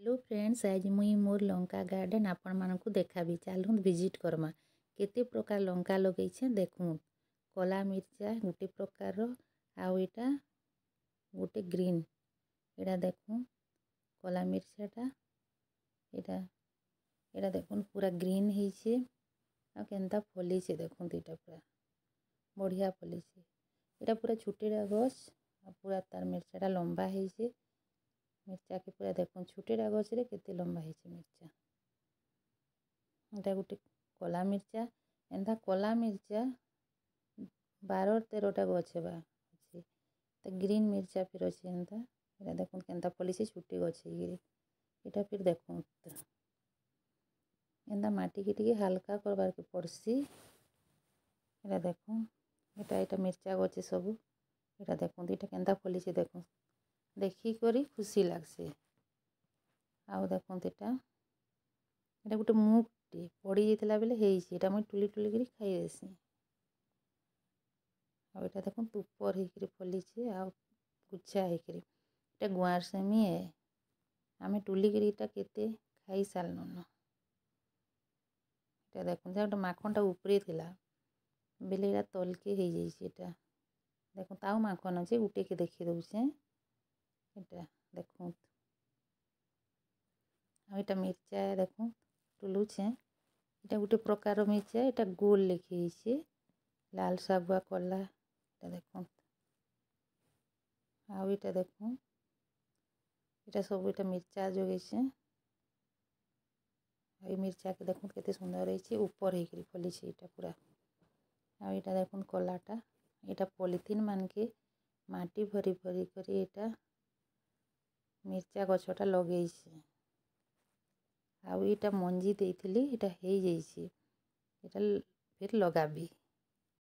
Hello friends, आज मुई मोर Lanka garden आपण मानकु देखाबी। चलूँ विजिट करमा। केते प्रकार लंका लगेछे देखूँ। कला मिर्चा गोटे प्रकार आउ एटा गोटे ग्रीन। एटा देखूँ कला मिर्चाटा एटा देखूँ पूरा ग्रीन होइछे आ केनता फलीछे देखूँ। एटा पूरा बढ़िया फलीछे। एटा पूरा छुटेरा गछ आ पूरा तार मिर्चाटा लंबा होइछे। मिर्चा के पूरा देखो छुटेरा गछ रे केते लंबा है मिर्चा। एटा गोटे कला मिर्चा। एंता कला मिर्चा 12-13टा गछ बा अच्छे। तो ग्रीन मिर्चा फिर अच्छे एंता। एटा देखो केनता फलीछे छुटे गछ है। एटा फिर देखो एंता माटी के टिके हल्का करबार के पड़सी। एटा देखो एटा मिर्चा गछ सबू। एटा देखो एटा केनता फलीछे देखो। देखी करी खुशी लागसे। आउ देखो एटा गोटे मुगटे पड़ी जाइतला बेले हेइछे। एटा मैं टुली टुली करी खाई देसी। आउ एटा देखो ऊपर हेकरी फलीछे आउ गुच्छा हेकरी। एटा गुआर सेमी है। आमे टुली करी एटा केते खाई सालनु न। एटा देखो गोटे माखनटा ऊपरे थिला बेले एटा तलके हेइ जाइछे। एटा देखो ताऊ माखन अच्छे गुटे के देखि दउछे। एटा देखो एटा मिर्चा देखो टुलुछे। एटा गोटे प्रकार मिर्चा। एटा गोल लेखिछे लाल सागुआ कला। एटा देखो आउ एटा देखो एटा सब एटा मिर्चा जोगेछे। ए मिर्चा के देखो केते सुंदर रहीछे ऊपर हेकरी फलीछे एटा पूरा। आउ एटा देखो कलाटा एटा पॉलिथीन मान के माटी भरी भरी करी एटा मिर्चा गछटा लगेइछे। आउ एटा मंजी देइथिली एटा हेइ जाइछे। एटा फिर लगाबी।